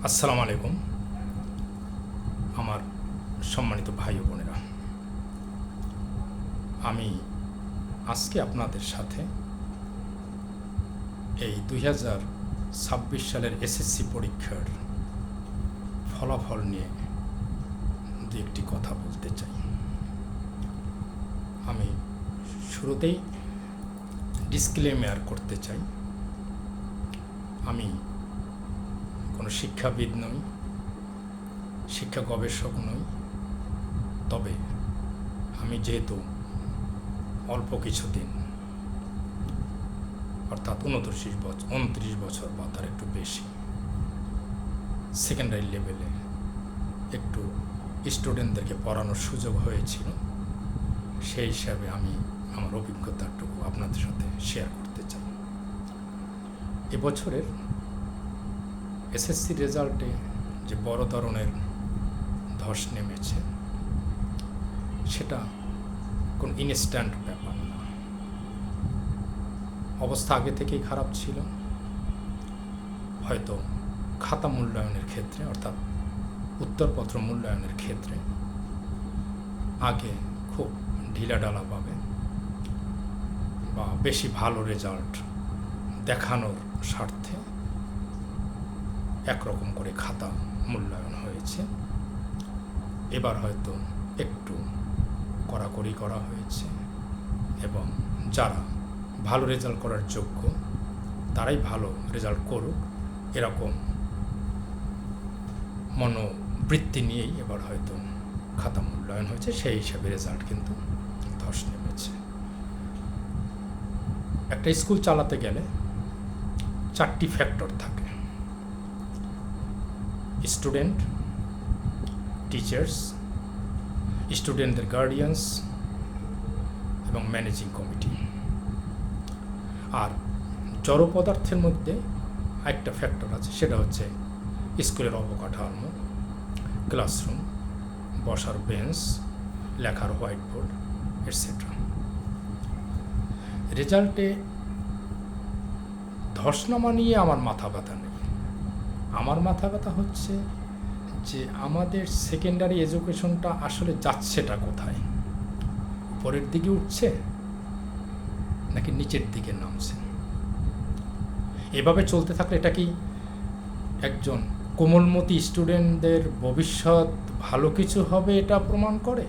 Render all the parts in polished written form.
আসসালামু আলাইকুম আমার সম্মানিত ভাই ও বোনেরা। আমি আজকে আপনাদের সাথে এই 2026 সালের এসএসসি পরীক্ষার ফলাফল নিয়ে দু একটি কথা বলতে চাই। আমি শুরুতেই ডিসক্লেমার করতে চাই, আমি কোনো শিক্ষাবিদ নই, শিক্ষা গবেষক নই। তবে আমি যেহেতু অল্প কিছুদিন অর্থাৎ 29 বছর বা তার একটু বেশি সেকেন্ডারি লেভেলে একটু স্টুডেন্টদেরকে পড়ানোর সুযোগ হয়েছিল, সেই হিসাবে আমি আমার অভিজ্ঞতাটুকু আপনাদের সাথে শেয়ার করতে চাই। এবছরের এসএসসি রেজাল্টে যে বড় ধরনের ধস নেমেছে সেটা কোন ইনস্ট্যান্ট ব্যাপার না। অবস্থা আগে থেকেই খারাপ ছিল, হয়তো খাতা মূল্যায়নের ক্ষেত্রে অর্থাৎ উত্তরপত্র মূল্যায়নের ক্ষেত্রে আগে খুব ঢিলাঢালাভাবে বা বেশি ভালো রেজাল্ট দেখানোর স্বার্থে একরকম করে খাতা মূল্যায়ন হয়েছে। এবার হয়তো একটু কড়াকড়ি করা হয়েছে এবং যারা ভালো রেজাল্ট করার যোগ্য তারাই ভালো রেজাল্ট করুক, এরকম মনোবৃত্তি নিয়েই এবার হয়তো খাতা মূল্যায়ন হয়েছে। সেই হিসাবে রেজাল্ট কিন্তু ধস নেমেছে। একটা স্কুল চালাতে গেলে 4টি ফ্যাক্টর থাকে: স্টুডেন্ট, টিচার্স, স্টুডেন্টদের গার্ডিয়ানস এবং ম্যানেজিং কমিটি। আর জড় পদার্থের মধ্যে একটা ফ্যাক্টর আছে, সেটা হচ্ছে স্কুলের অবকাঠামো, ক্লাসরুম, বসার বেঞ্চ, লেখার হোয়াইট বোর্ড এটসেট্রা। রেজাল্টে ধস নামা নিয়ে আমার মাথা ব্যথা নেই। আমার মাথা ব্যথা হচ্ছে যে আমাদের সেকেন্ডারি এডুকেশনটা আসলে যাচ্ছেটা কোথায়? উপরের দিকে উঠছে নাকি নিচের দিকে নামছে? এভাবে চলতে থাকলে এটা কি একজন কোমলমতি স্টুডেন্টদের ভবিষ্যৎ ভালো কিছু হবে এটা প্রমাণ করে,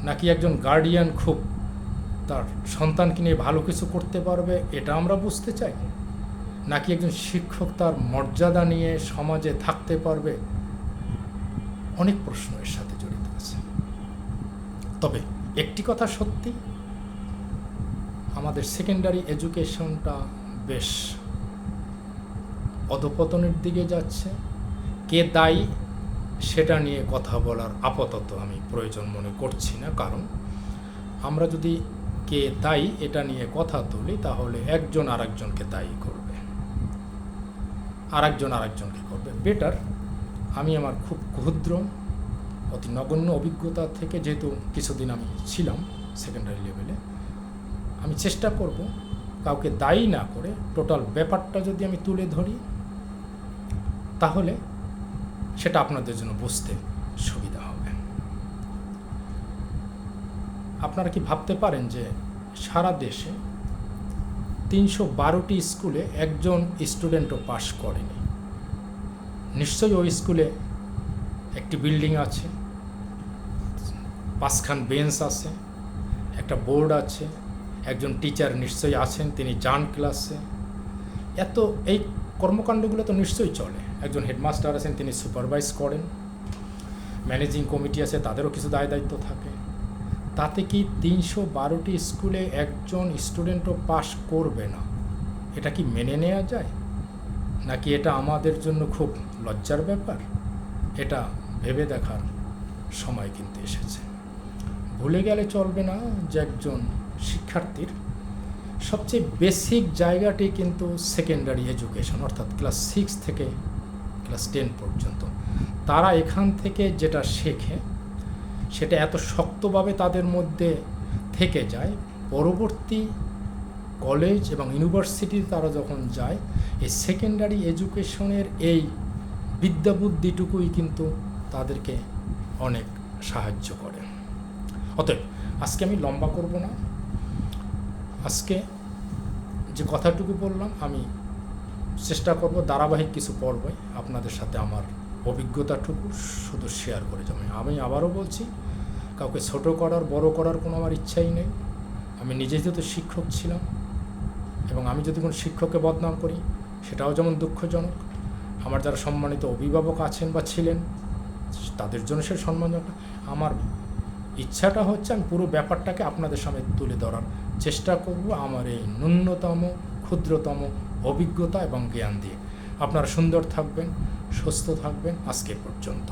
নাকি একজন গার্ডিয়ান খুব তার সন্তানকে নিয়ে ভালো কিছু করতে পারবে এটা আমরা বুঝতে চাই, নাকি একজন শিক্ষক তার মর্যাদা নিয়ে সমাজে থাকতে পারবে? অনেক প্রশ্ন এর সাথে জড়িত আছে। তবে একটি কথা সত্যি, আমাদের সেকেন্ডারি এডুকেশনটা বেশ অধঃপতনের দিকে যাচ্ছে। কে দায়ী সেটা নিয়ে কথা বলার আপাতত আমি প্রয়োজন মনে করছি না, কারণ আমরা যদি কে দায়ী এটা নিয়ে কথা তুলি তাহলে একজন আরেকজনকে দায়ী করবে, আরেকজন আরেকজনকে করবে। বেটার আমি আমার খুব ক্ষুদ্র অতি নগণ্য অভিজ্ঞতা থেকে, যেহেতু কিছুদিন আমি ছিলাম সেকেন্ডারি লেভেলে, আমি চেষ্টা করব কাউকে দায়ী না করে টোটাল ব্যাপারটা যদি আমি তুলে ধরি তাহলে সেটা আপনাদের জন্য বুঝতে সুবিধা হবে। আপনারা কি ভাবতে পারেন যে সারা দেশে 312টি স্কুলে একজন স্টুডেন্টও পাশ করেনি? নিশ্চয়ই ওই স্কুলে একটি বিল্ডিং আছে, 5খান বেঞ্চ আছে, একটা বোর্ড আছে, একজন টিচার নিশ্চয়ই আছেন, তিনি যান ক্লাসে। এই কর্মকাণ্ডগুলো তো নিশ্চয়ই চলে। একজন হেডমাস্টার আছেন, তিনি সুপারভাইজ করেন, ম্যানেজিং কমিটি আছে, তাদেরও কিছু দায় দায়িত্ব থাকে। তাতে কি 312টি স্কুলে একজন স্টুডেন্টও পাস করবে না? এটা কি মেনে নেওয়া যায়? নাকি এটা আমাদের জন্য খুব লজ্জার ব্যাপার? এটা ভেবে দেখার সময় কিন্তু এসেছে। ভুলে গেলে চলবে না যে একজন শিক্ষার্থীর সবচেয়ে বেসিক জায়গাটি কিন্তু সেকেন্ডারি এডুকেশন, অর্থাৎ ক্লাস 6 থেকে ক্লাস 10 পর্যন্ত। তারা এখান থেকে যেটা শেখে সেটা এত শক্তভাবে তাদের মধ্যে থেকে যায়, পরবর্তী কলেজ এবং ইউনিভার্সিটি তারা যখন যায় এই সেকেন্ডারি এডুকেশনের এই বিদ্যা বুদ্ধিটুকুই কিন্তু তাদেরকে অনেক সাহায্য করে। অতএব আজকে আমি লম্বা করব না, আজকে যে কথাটুকু বললাম আমি চেষ্টা করব ধারাবাহিক কিছু পর্বে আপনাদের সাথে আমার অভিজ্ঞতাটুকু শুধু শেয়ার করে যাবেন। আমি আবারও বলছি, কাউকে ছোট করার বড় করার কোনো আমার ইচ্ছাই নেই। আমি নিজে যেহেতু শিক্ষক ছিলাম, এবং আমি যদি কোনো শিক্ষককে বদনাম করি সেটাও যেমন দুঃখজনক, আমার যারা সম্মানিত অভিভাবক আছেন বা ছিলেন তাদের জন্য সে সম্মানজনক। আমার ইচ্ছাটা হচ্ছে আমি পুরো ব্যাপারটাকে আপনাদের সামনে তুলে ধরার চেষ্টা করব আমার এই ন্যূনতম ক্ষুদ্রতম অভিজ্ঞতা এবং জ্ঞান দিয়ে। আপনারা সুন্দর থাকবেন, সুস্থ থাকবেন। আজকে পর্যন্ত।